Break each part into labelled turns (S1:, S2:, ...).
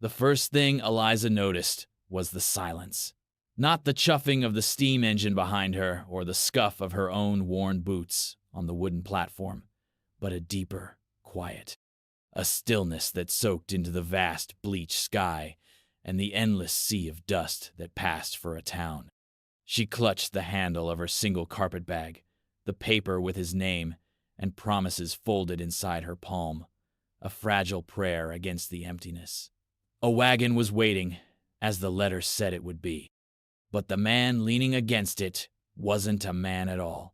S1: The first thing Eliza noticed was the silence. Not the chuffing of the steam engine behind her or the scuff of her own worn boots on the wooden platform, but a deeper quiet. A stillness that soaked into the vast, bleached sky and the endless sea of dust that passed for a town. She clutched the handle of her single carpetbag, the paper with his name and promises folded inside her palm, a fragile prayer against the emptiness. A wagon was waiting, as the letter said it would be. But the man leaning against it wasn't a man at all.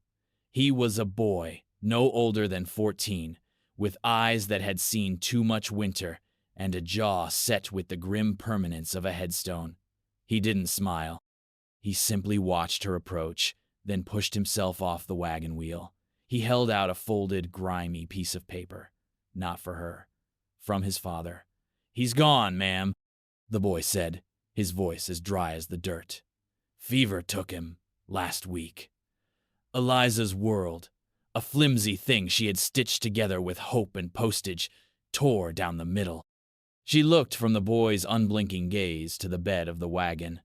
S1: He was a boy, no older than 14, with eyes that had seen too much winter and a jaw set with the grim permanence of a headstone. He didn't smile. He simply watched her approach, then pushed himself off the wagon wheel. He held out a folded, grimy piece of paper. Not for her. From his father. "He's gone, ma'am," the boy said, his voice as dry as the dirt. "Fever took him last week." Eliza's world, a flimsy thing she had stitched together with hope and postage, tore down the middle. She looked from the boy's unblinking gaze to the bed of the wagon.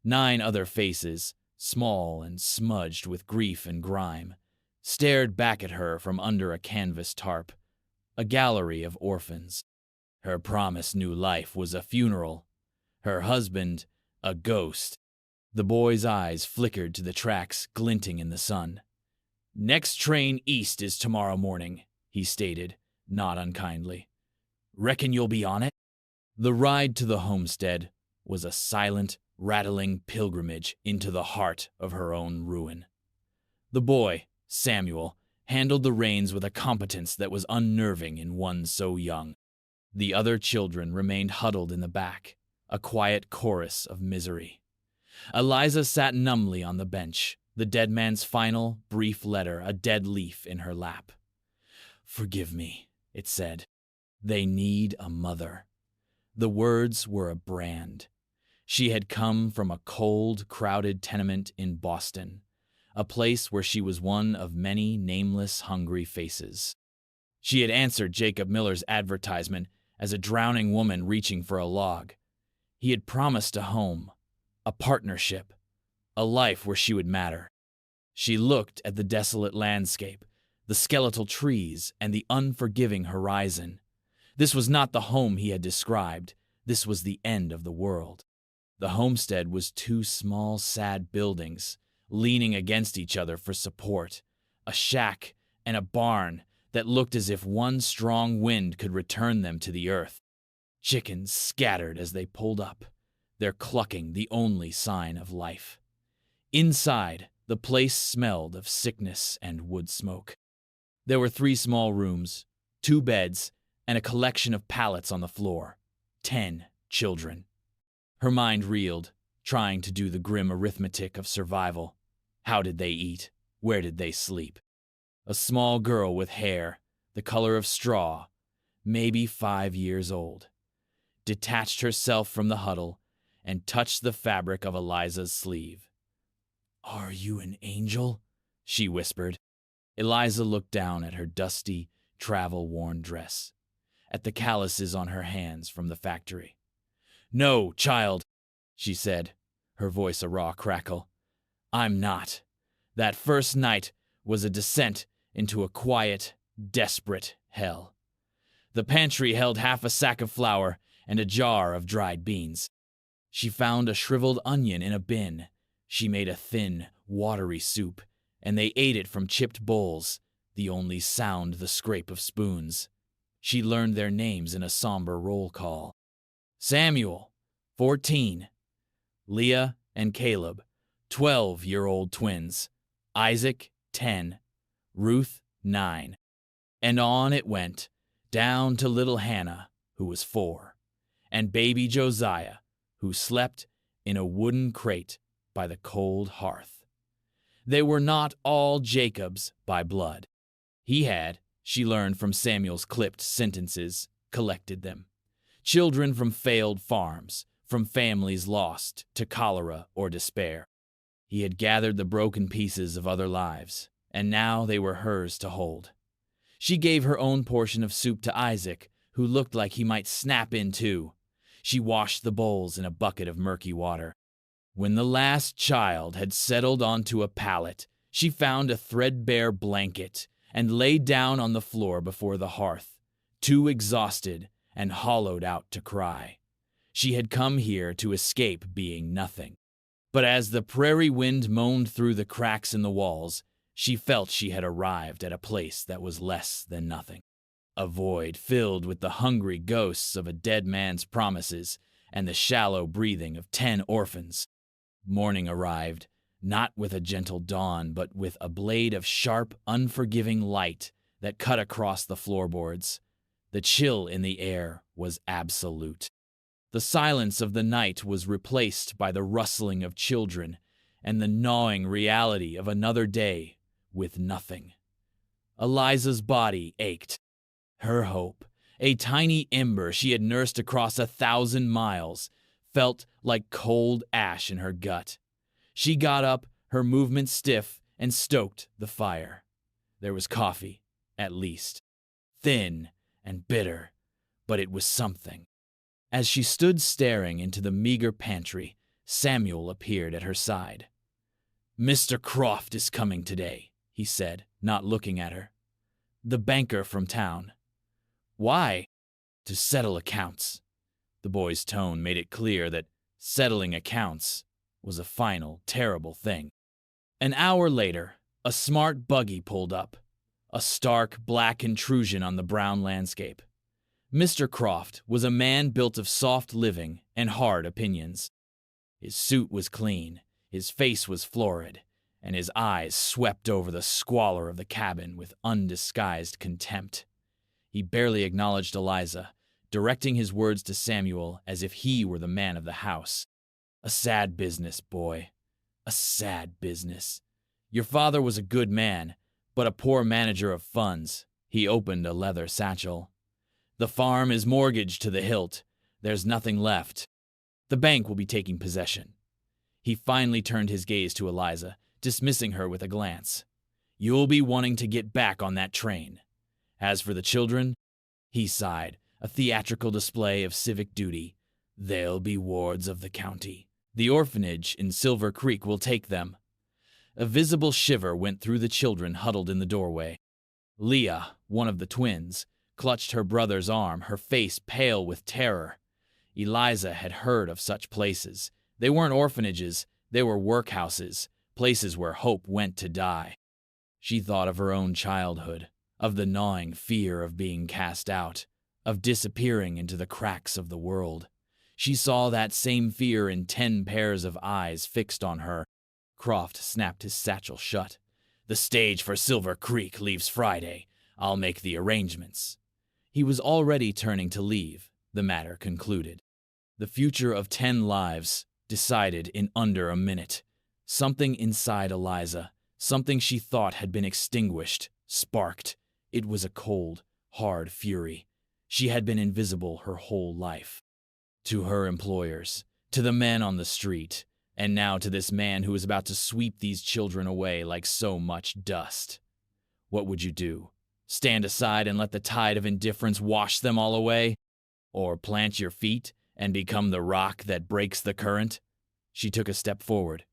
S1: 9 other faces, small and smudged with grief and grime, stared back at her from under a canvas tarp, a gallery of orphans. Her promised new life was a funeral. Her husband, a ghost. The boy's eyes flickered to the tracks glinting in the sun. "Next train east is tomorrow morning," he stated, not unkindly. "Reckon you'll be on it?" The ride to the homestead was a silent, rattling pilgrimage into the heart of her own ruin. The boy, Samuel, handled the reins with a competence that was unnerving in one so young. The other children remained huddled in the back, a quiet chorus of misery. Eliza sat numbly on the bench, the dead man's final, brief letter a dead leaf in her lap. "Forgive me," it said. "They need a mother." The words were a brand. She had come from a cold, crowded tenement in Boston, a place where she was one of many nameless, hungry faces. She had answered Jacob Miller's advertisement as a drowning woman reaching for a log. He had promised a home, a partnership, a life where she would matter. She looked at the desolate landscape, the skeletal trees, and the unforgiving horizon. This was not the home he had described. This was the end of the world. The homestead was 2 small, sad buildings, leaning against each other for support, a shack and a barn that looked as if one strong wind could return them to the earth. Chickens scattered as they pulled up, their clucking the only sign of life. Inside, the place smelled of sickness and wood smoke. There were 3 small rooms, 2 beds, and a collection of pallets on the floor. 10 children. Her mind reeled, trying to do the grim arithmetic of survival. How did they eat? Where did they sleep? A small girl with hair, the color of straw, maybe 5 years old, detached herself from the huddle and touched the fabric of Eliza's sleeve. "Are you an angel?" she whispered. Eliza looked down at her dusty, travel-worn dress, at the calluses on her hands from the factory. "No, child," she said, her voice a raw crackle. "I'm not. That first night was a descent into a quiet, desperate hell. The pantry held half a sack of flour and a jar of dried beans. She found a shriveled onion in a bin. She made a thin, watery soup, and they ate it from chipped bowls, the only sound the scrape of spoons. She learned their names in a somber roll call. Samuel, 14. Leah and Caleb, 12-year-old twins. Isaac, 10. Ruth, 9. And on it went, down to little Hannah, who was 4, and baby Josiah, who slept in a wooden crate by the cold hearth. They were not all Jacob's by blood. He had, she learned from Samuel's clipped sentences, collected them. Children from failed farms, from families lost to cholera or despair. He had gathered the broken pieces of other lives, and now they were hers to hold. She gave her own portion of soup to Isaac, who looked like he might snap in two. She washed the bowls in a bucket of murky water. When the last child had settled onto a pallet, she found a threadbare blanket and lay down on the floor before the hearth, too exhausted and hollowed out to cry. She had come here to escape being nothing. But as the prairie wind moaned through the cracks in the walls, she felt she had arrived at a place that was less than nothing. A void filled with the hungry ghosts of a dead man's promises and the shallow breathing of 10 orphans. Morning arrived, not with a gentle dawn, but with a blade of sharp, unforgiving light that cut across the floorboards. The chill in the air was absolute. The silence of the night was replaced by the rustling of children and the gnawing reality of another day with nothing. Eliza's body ached. Her hope, a tiny ember she had nursed across 1,000 miles, felt like cold ash in her gut. She got up, her movements stiff, and stoked the fire. There was coffee, at least. Thin and bitter, but it was something. As she stood staring into the meager pantry, Samuel appeared at her side. "Mr. Croft is coming today," he said, not looking at her. "The banker from town." "Why?" "To settle accounts." The boy's tone made it clear that settling accounts was a final, terrible thing. An hour later, a smart buggy pulled up, a stark black intrusion on the brown landscape. Mr. Croft was a man built of soft living and hard opinions. His suit was clean, his face was florid, and his eyes swept over the squalor of the cabin with undisguised contempt. He barely acknowledged Eliza, directing his words to Samuel as if he were the man of the house. "A sad business, boy. A sad business. Your father was a good man, but a poor manager of funds." He opened a leather satchel. "The farm is mortgaged to the hilt. There's nothing left. The bank will be taking possession." He finally turned his gaze to Eliza, dismissing her with a glance. "You'll be wanting to get back on that train. As for the children," he sighed, a theatrical display of civic duty, "they'll be wards of the county. The orphanage in Silver Creek will take them." A visible shiver went through the children huddled in the doorway. Leah, one of the twins, clutched her brother's arm, her face pale with terror. Eliza had heard of such places. They weren't orphanages, they were workhouses, places where hope went to die. She thought of her own childhood, of the gnawing fear of being cast out, of disappearing into the cracks of the world. She saw that same fear in 10 pairs of eyes fixed on her. Croft snapped his satchel shut. "The stage for Silver Creek leaves Friday. I'll make the arrangements." He was already turning to leave, the matter concluded. The future of 10 lives, decided in under a minute. Something inside Eliza, something she thought had been extinguished, sparked. It was a cold, hard fury. She had been invisible her whole life. To her employers, to the men on the street, and now to this man who was about to sweep these children away like so much dust. What would you do? Stand aside and let the tide of indifference wash them all away? Or plant your feet and become the rock that breaks the current? She took a step forward.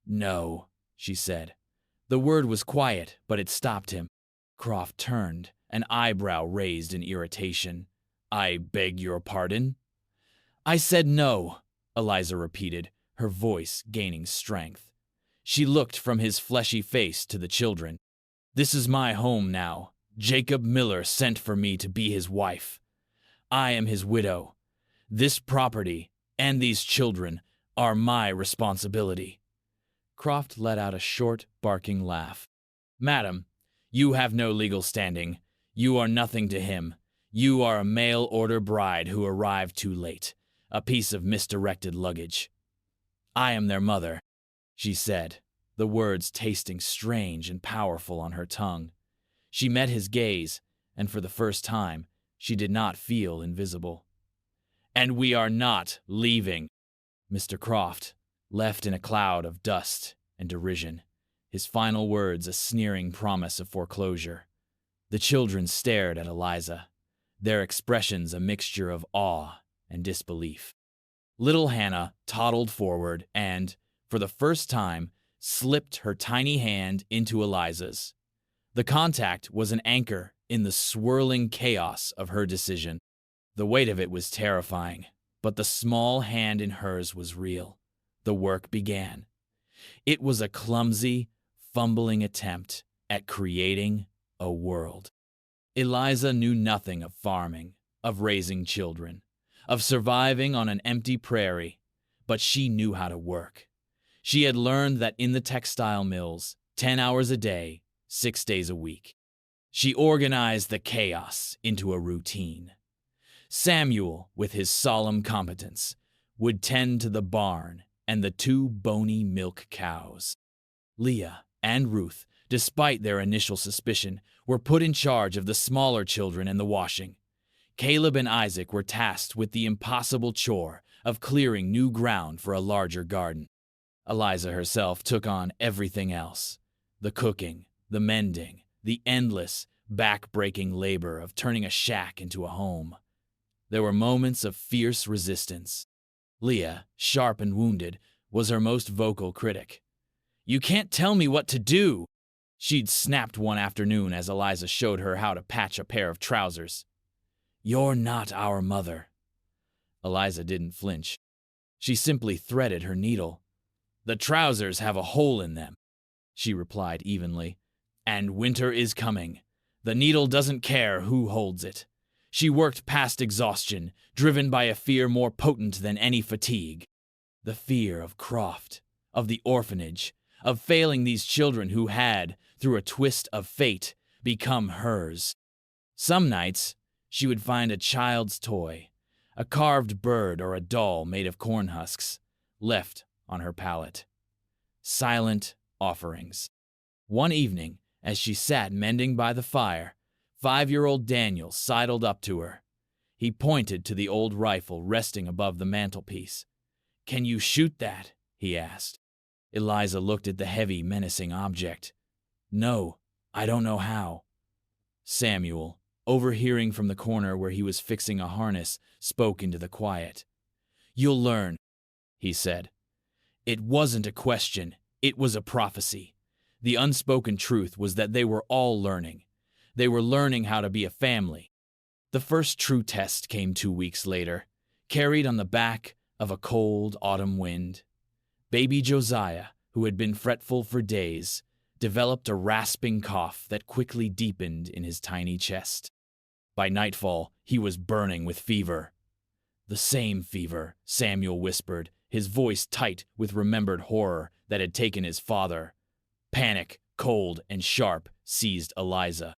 S1: "No," she said. The word was quiet, but it stopped him. Croft turned, an eyebrow raised in irritation. "I beg your pardon?" "I said no," Eliza repeated, her voice gaining strength. She looked from his fleshy face to the children. "This is my home now. Jacob Miller sent for me to be his wife. I am his widow. This property and these children are my responsibility." Croft let out a short, barking laugh. "Madam, you have no legal standing. You are nothing to him. You are a mail-order bride who arrived too late, a piece of misdirected luggage." "I am their mother," she said, the words tasting strange and powerful on her tongue. She met his gaze, and for the first time, she did not feel invisible. "And we are not leaving." Mr. Croft, left in a cloud of dust and derision, his final words a sneering promise of foreclosure. The children stared at Eliza, their expressions a mixture of awe and disbelief. Little Hannah toddled forward and, for the first time, slipped her tiny hand into Eliza's. The contact was an anchor in the swirling chaos of her decision. The weight of it was terrifying, but the small hand in hers was real. The work began. It was a clumsy, fumbling attempt at creating a world. Eliza knew nothing of farming, of raising children, of surviving on an empty prairie, but she knew how to work. She had learned that in the textile mills, 10 hours a day, 6 days a week. She organized the chaos into a routine. Samuel, with his solemn competence, would tend to the barn and the 2 bony milk cows. Leah and Ruth, despite their initial suspicion, were put in charge of the smaller children and the washing. Caleb and Isaac were tasked with the impossible chore of clearing new ground for a larger garden. Eliza herself took on everything else: the cooking, the mending, the endless, back-breaking labor of turning a shack into a home. There were moments of fierce resistance. Leah, sharp and wounded, was her most vocal critic. "You can't tell me what to do!" she'd snapped one afternoon as Eliza showed her how to patch a pair of trousers. "You're not our mother." Eliza didn't flinch. She simply threaded her needle. "The trousers have a hole in them," she replied evenly. "And winter is coming. The needle doesn't care who holds it." She worked past exhaustion, driven by a fear more potent than any fatigue. The fear of Croft, of the orphanage, of failing these children who had, through a twist of fate, become hers. Some nights, she would find a child's toy, a carved bird or a doll made of corn husks, left on her pallet. Silent offerings. One evening, as she sat mending by the fire, 5-year-old Daniel sidled up to her. He pointed to the old rifle resting above the mantelpiece. "Can you shoot that?" he asked. Eliza looked at the heavy, menacing object. "No, I don't know how." Samuel, overhearing from the corner where he was fixing a harness, spoke into the quiet. "You'll learn," he said. It wasn't a question, it was a prophecy. The unspoken truth was that they were all learning. They were learning how to be a family. The first true test came 2 weeks later, carried on the back of a cold autumn wind. Baby Josiah, who had been fretful for days, developed a rasping cough that quickly deepened in his tiny chest. By nightfall, he was burning with fever. "The same fever," Samuel whispered, his voice tight with remembered horror that had taken his father. Panic, cold and sharp, seized Eliza.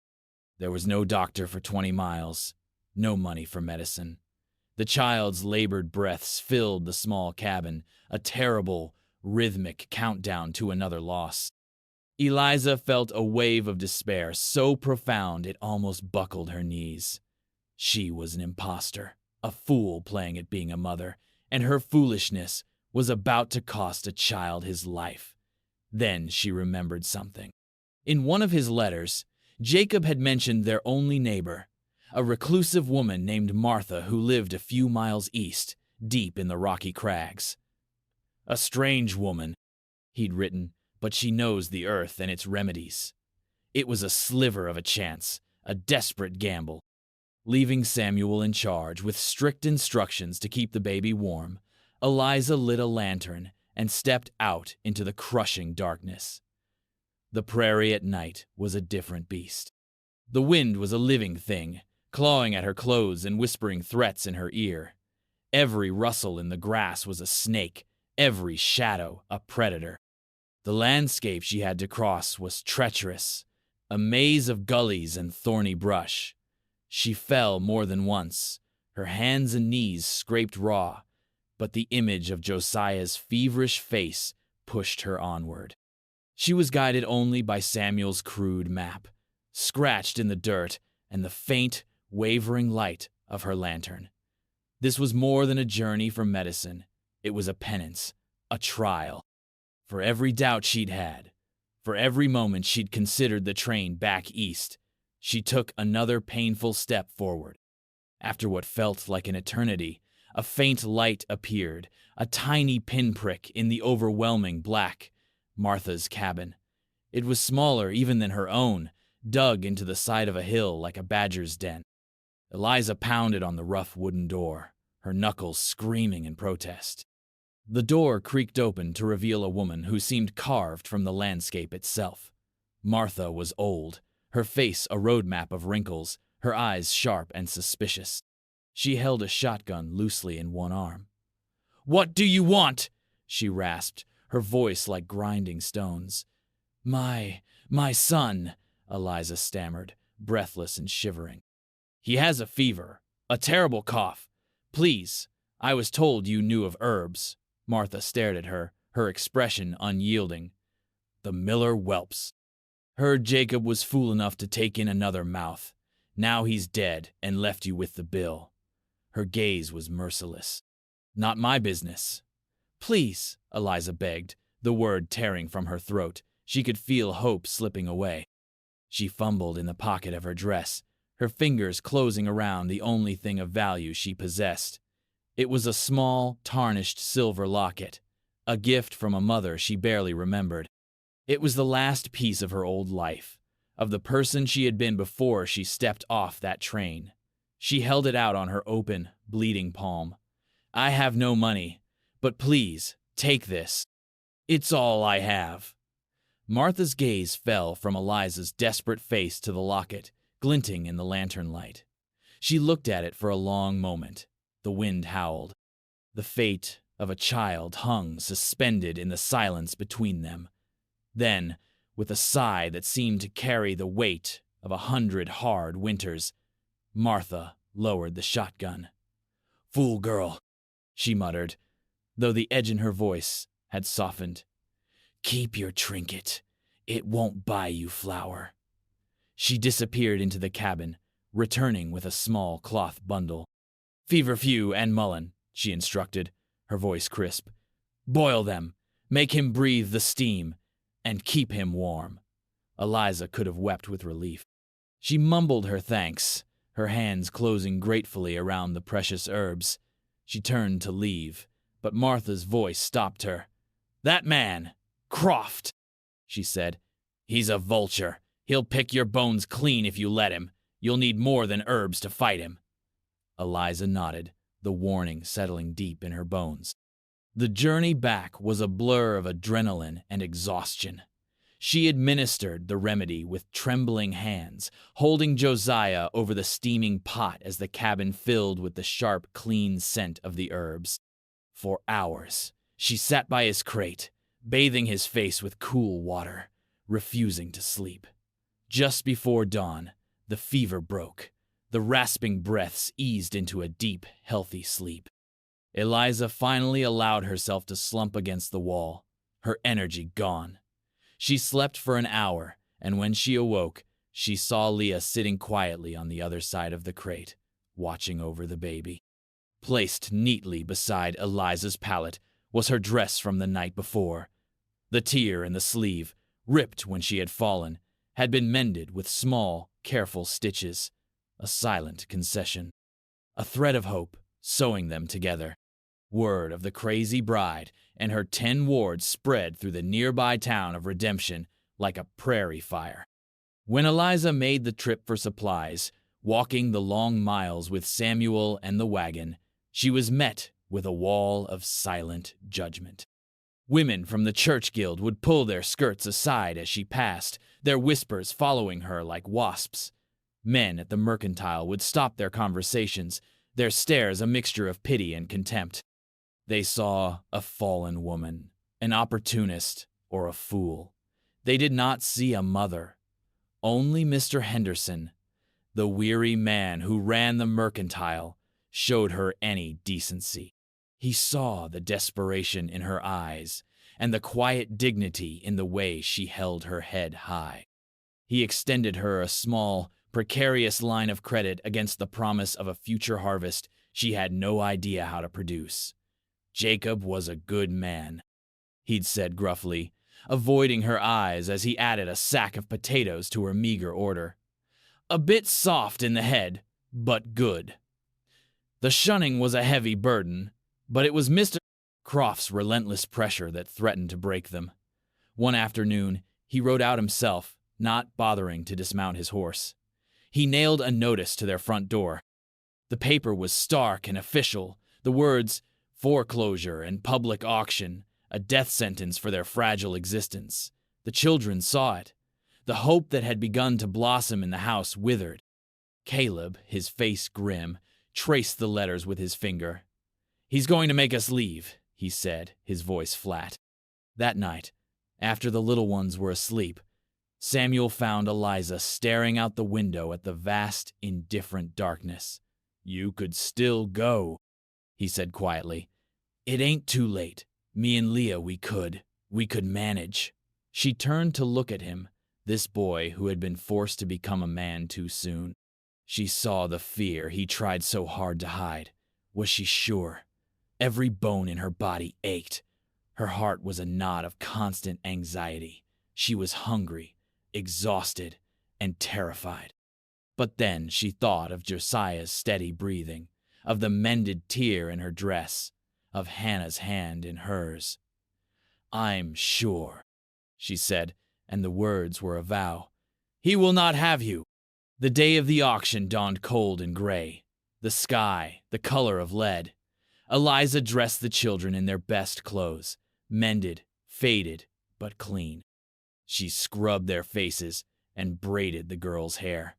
S1: There was no doctor for 20 miles, no money for medicine. The child's labored breaths filled the small cabin, a terrible, rhythmic countdown to another loss. Eliza felt a wave of despair so profound it almost buckled her knees. She was an imposter, a fool playing at being a mother, and her foolishness was about to cost a child his life. Then she remembered something. In one of his letters, Jacob had mentioned their only neighbor, a reclusive woman named Martha who lived a few miles east, deep in the rocky crags. "A strange woman," he'd written, "but she knows the earth and its remedies." It was a sliver of a chance, a desperate gamble. Leaving Samuel in charge with strict instructions to keep the baby warm, Eliza lit a lantern and stepped out into the crushing darkness. The prairie at night was a different beast. The wind was a living thing, clawing at her clothes and whispering threats in her ear. Every rustle in the grass was a snake, every shadow a predator. The landscape she had to cross was treacherous, a maze of gullies and thorny brush. She fell more than once, her hands and knees scraped raw, but the image of Josiah's feverish face pushed her onward. She was guided only by Samuel's crude map, scratched in the dirt and the faint, wavering light of her lantern. This was more than a journey for medicine. It was a penance, a trial. For every doubt she'd had, for every moment she'd considered the train back east, she took another painful step forward. After what felt like an eternity, A faint light appeared, a tiny pinprick in the overwhelming black. Martha's cabin. It was smaller even than her own, dug into the side of a hill like a badger's den. Eliza pounded on the rough wooden door, her knuckles screaming in protest. The door creaked open to reveal a woman who seemed carved from the landscape itself. Martha was old, her face a road map of wrinkles, her eyes sharp and suspicious. She held a shotgun loosely in one arm. "What do you want?" she rasped, her voice like grinding stones. My son," Eliza stammered, breathless and shivering. "He has a fever, a terrible cough. Please, I was told you knew of herbs." Martha stared at her, her expression unyielding. "The miller whelps. Heard Jacob was fool enough to take in another mouth. Now he's dead and left you with the bill." Her gaze was merciless. "Not my business." "Please," Eliza begged, the word tearing from her throat. She could feel hope slipping away. She fumbled in the pocket of her dress, her fingers closing around the only thing of value she possessed. It was a small, tarnished silver locket, a gift from a mother she barely remembered. It was the last piece of her old life, of the person she had been before she stepped off that train. She held it out on her open, bleeding palm. "I have no money, but please, take this. It's all I have." Martha's gaze fell from Eliza's desperate face to the locket, glinting in the lantern light. She looked at it for a long moment. The wind howled. The fate of a child hung suspended in the silence between them. Then, with a sigh that seemed to carry the weight of 100 hard winters, Martha lowered the shotgun. "Fool girl," she muttered, though the edge in her voice had softened. "Keep your trinket. It won't buy you flour." She disappeared into the cabin, returning with a small cloth bundle. "Feverfew and mullein," she instructed, her voice crisp. "Boil them, make him breathe the steam, and keep him warm." Eliza could have wept with relief. She mumbled her thanks, her hands closing gratefully around the precious herbs. She turned to leave, but Martha's voice stopped her. "That man, Croft," she said. "He's a vulture. He'll pick your bones clean if you let him. You'll need more than herbs to fight him." Eliza nodded, the warning settling deep in her bones. The journey back was a blur of adrenaline and exhaustion. She administered the remedy with trembling hands, holding Josiah over the steaming pot as the cabin filled with the sharp, clean scent of the herbs. For hours, she sat by his crate, bathing his face with cool water, refusing to sleep. Just before dawn, the fever broke. The rasping breaths eased into a deep, healthy sleep. Eliza finally allowed herself to slump against the wall, her energy gone. She slept for an hour, and when she awoke, she saw Leah sitting quietly on the other side of the crate, watching over the baby. Placed neatly beside Eliza's pallet was her dress from the night before. The tear in the sleeve, ripped when she had fallen, had been mended with small, careful stitches, a silent concession. A thread of hope, sewing them together. Word of the crazy bride and her 10 wards spread through the nearby town of Redemption like a prairie fire. When Eliza made the trip for supplies, walking the long miles with Samuel and the wagon, she was met with a wall of silent judgment. Women from the church guild would pull their skirts aside as she passed, their whispers following her like wasps. Men at the mercantile would stop their conversations, their stares a mixture of pity and contempt. They saw a fallen woman, an opportunist, or a fool. They did not see a mother. Only Mr. Henderson, the weary man who ran the mercantile, showed her any decency. He saw the desperation in her eyes and the quiet dignity in the way she held her head high. He extended her a small, precarious line of credit against the promise of a future harvest she had no idea how to produce. Jacob was a good man, he'd said gruffly, avoiding her eyes as he added a sack of potatoes to her meager order. A bit soft in the head, but good. The shunning was a heavy burden, but it was Mr. Croft's relentless pressure that threatened to break them. One afternoon, he rode out himself, not bothering to dismount his horse. He nailed a notice to their front door. The paper was stark and official, the words, "Foreclosure and public auction, a death sentence for their fragile existence." The children saw it. The hope that had begun to blossom in the house withered. Caleb, his face grim, traced the letters with his finger. "He's going to make us leave," he said, his voice flat. That night, after the little ones were asleep, Samuel found Eliza staring out the window at the vast, indifferent darkness. "You could still go," he said quietly. "It ain't too late. Me and Leah, we could manage." She turned to look at him, this boy who had been forced to become a man too soon. She saw the fear he tried so hard to hide. Was she sure? Every bone in her body ached. Her heart was a knot of constant anxiety. She was hungry, exhausted, and terrified. But then she thought of Josiah's steady breathing, of the mended tear in her dress, of Hannah's hand in hers. "I'm sure," she said, and the words were a vow. "He will not have you." The day of the auction dawned cold and gray, the sky the color of lead. Eliza dressed the children in their best clothes, mended, faded, but clean. She scrubbed their faces and braided the girls' hair.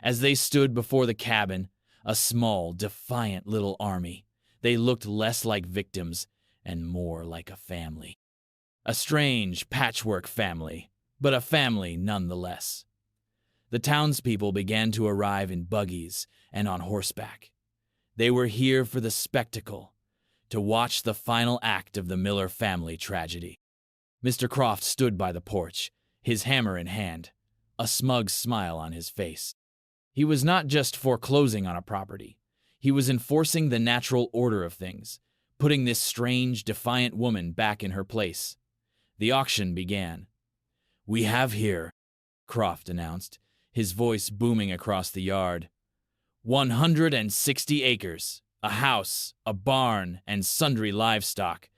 S1: As they stood before the cabin, a small, defiant little army, they looked less like victims and more like a family. A strange patchwork family, but a family nonetheless. The townspeople began to arrive in buggies and on horseback. They were here for the spectacle, to watch the final act of the Miller family tragedy. Mr. Croft stood by the porch, his hammer in hand, a smug smile on his face. He was not just foreclosing on a property. He was enforcing the natural order of things, putting this strange, defiant woman back in her place. The auction began. "We have here," Croft announced, his voice booming across the yard, 160 acres, a house, a barn, and sundry livestock.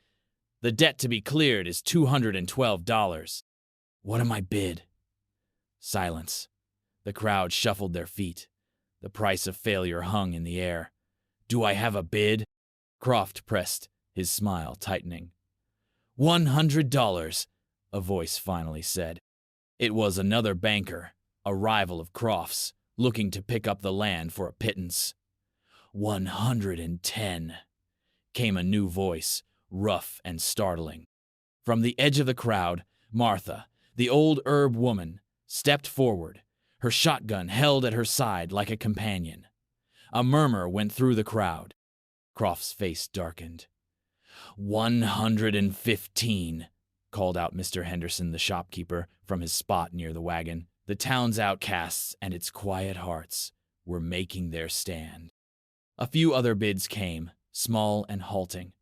S1: The debt to be cleared is $212. "What am I bid?" Silence. The crowd shuffled their feet. The price of failure hung in the air. "Do I have a bid?" Croft pressed, his smile tightening. $100, a voice finally said. It was another banker, a rival of Croft's, looking to pick up the land for a pittance. 110, came a new voice, rough and startling. From the edge of the crowd, Martha, the old herb woman, stepped forward, her shotgun held at her side like a companion. A murmur went through the crowd. Croft's face darkened. 115, called out Mr. Henderson, the shopkeeper, from his spot near the wagon. The town's outcasts and its quiet hearts were making their stand. A few other bids came, small and halting.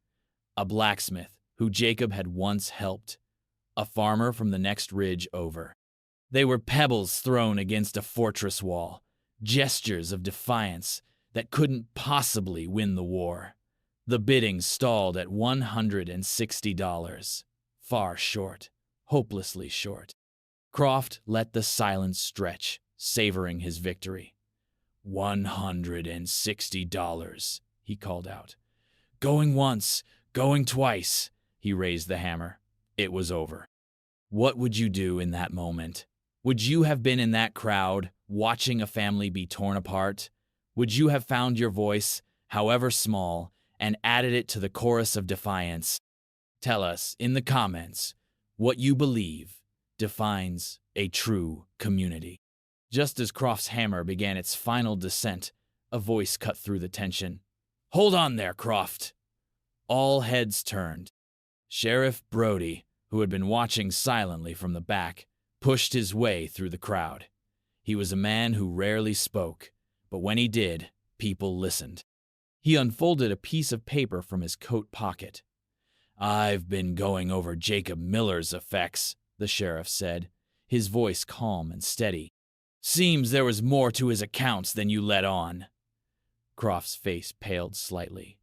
S1: A blacksmith, who Jacob had once helped. A farmer from the next ridge over. They were pebbles thrown against a fortress wall, gestures of defiance that couldn't possibly win the war. The bidding stalled at $160, far short, hopelessly short. Croft let the silence stretch, savoring his victory. $160, he called out. Going once, going twice, he raised the hammer. It was over. What would you do in that moment? Would you have been in that crowd, watching a family be torn apart? Would you have found your voice, however small, and added it to the chorus of defiance? Tell us in the comments what you believe defines a true community. Just as Croft's hammer began its final descent, a voice cut through the tension. Hold on there, Croft. All heads turned. Sheriff Brody, who had been watching silently from the back, pushed his way through the crowd. He was a man who rarely spoke, but when he did, people listened. He unfolded a piece of paper from his coat pocket. I've been going over Jacob Miller's effects, the sheriff said, his voice calm and steady. Seems there was more to his accounts than you let on. Croft's face paled slightly.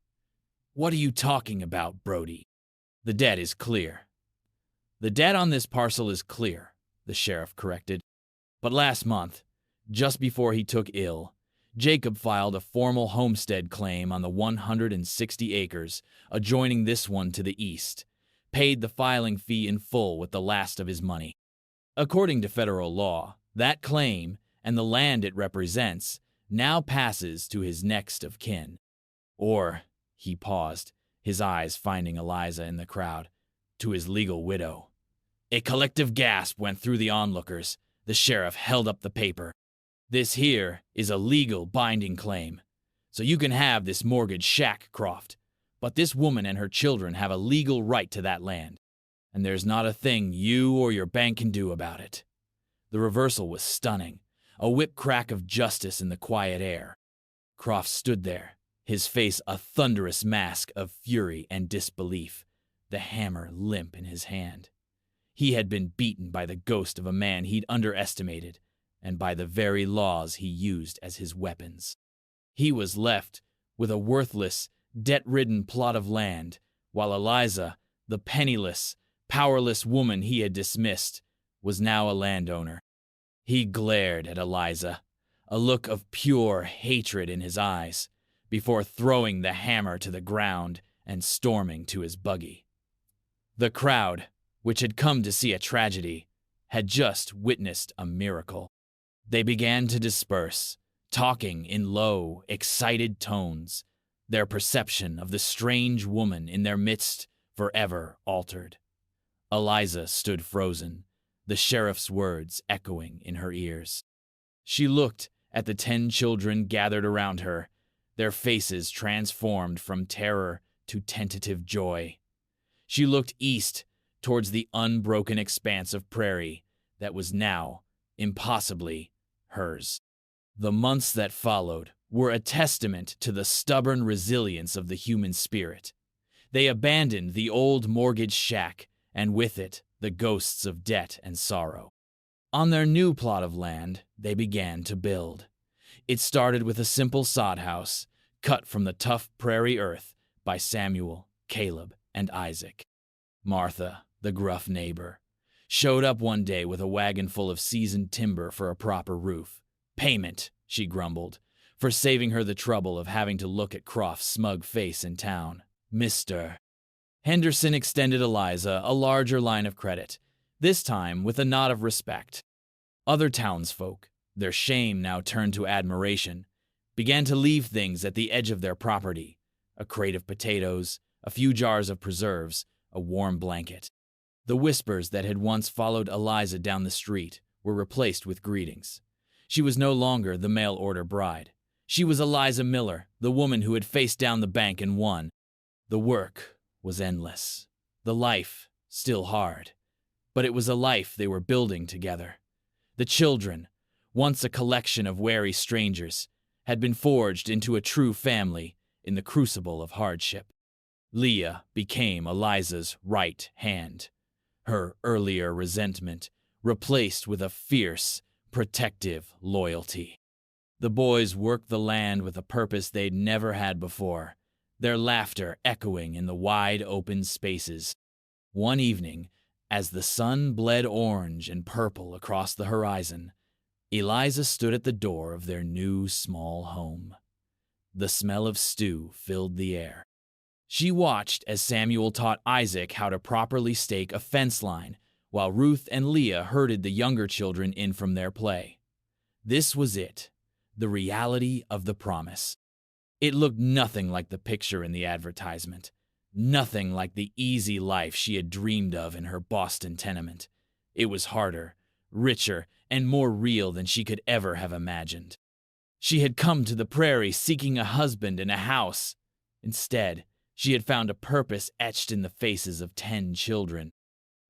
S1: What are you talking about, Brody? The debt is clear. The debt on this parcel is clear, the sheriff corrected. But last month, just before he took ill, Jacob filed a formal homestead claim on the 160 acres adjoining this one to the east, paid the filing fee in full with the last of his money. According to federal law, that claim and the land it represents now passes to his next of kin. Or, he paused, his eyes finding Eliza in the crowd, to his legal widow. A collective gasp went through the onlookers. The sheriff held up the paper. This here is a legal binding claim. So you can have this mortgage shack, Croft. But this woman and her children have a legal right to that land. And there's not a thing you or your bank can do about it. The reversal was stunning. A whip crack of justice in the quiet air. Croft stood there, his face a thunderous mask of fury and disbelief, the hammer limp in his hand. He had been beaten by the ghost of a man he'd underestimated, and by the very laws he used as his weapons. He was left with a worthless, debt-ridden plot of land, while Eliza, the penniless, powerless woman he had dismissed, was now a landowner. He glared at Eliza, a look of pure hatred in his eyes, before throwing the hammer to the ground and storming to his buggy. The crowd, which had come to see a tragedy, had just witnessed a miracle. They began to disperse, talking in low, excited tones, their perception of the strange woman in their midst forever altered. Eliza stood frozen, the sheriff's words echoing in her ears. She looked at the 10 children gathered around her, their faces transformed from terror to tentative joy. She looked east towards the unbroken expanse of prairie that was now, impossibly, hers. The months that followed were a testament to the stubborn resilience of the human spirit. They abandoned the old mortgage shack, and with it, the ghosts of debt and sorrow. On their new plot of land, they began to build. It started with a simple sod house, cut from the tough prairie earth by Samuel, Caleb, and Isaac. Martha, the gruff neighbor, showed up one day with a wagon full of seasoned timber for a proper roof. Payment, she grumbled, for saving her the trouble of having to look at Croft's smug face in town. Mr. Henderson extended Eliza a larger line of credit, this time with a nod of respect. Other townsfolk, their shame now turned to admiration, began to leave things at the edge of their property: a crate of potatoes, a few jars of preserves, a warm blanket. The whispers that had once followed Eliza down the street were replaced with greetings. She was no longer the mail-order bride. She was Eliza Miller, the woman who had faced down the bank and won. The work was endless. The life still hard. But it was a life they were building together. The children, once a collection of wary strangers, had been forged into a true family in the crucible of hardship. Leah became Eliza's right hand, her earlier resentment replaced with a fierce, protective loyalty. The boys worked the land with a purpose they'd never had before, their laughter echoing in the wide open spaces. One evening, as the sun bled orange and purple across the horizon, Eliza stood at the door of their new small home. The smell of stew filled the air. She watched as Samuel taught Isaac how to properly stake a fence line, while Ruth and Leah herded the younger children in from their play. This was it, the reality of the promise. It looked nothing like the picture in the advertisement, nothing like the easy life she had dreamed of in her Boston tenement. It was harder, richer, and more real than she could ever have imagined. She had come to the prairie seeking a husband and a house. Instead, she had found a purpose etched in the faces of 10 children.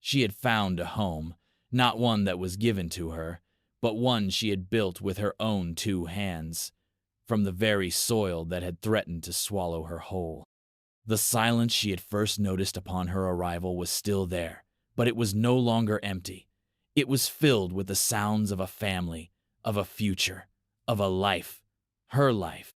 S1: She had found a home, not one that was given to her, but one she had built with her own 2 hands, from the very soil that had threatened to swallow her whole. The silence she had first noticed upon her arrival was still there, but it was no longer empty. It was filled with the sounds of a family, of a future, of a life, her life,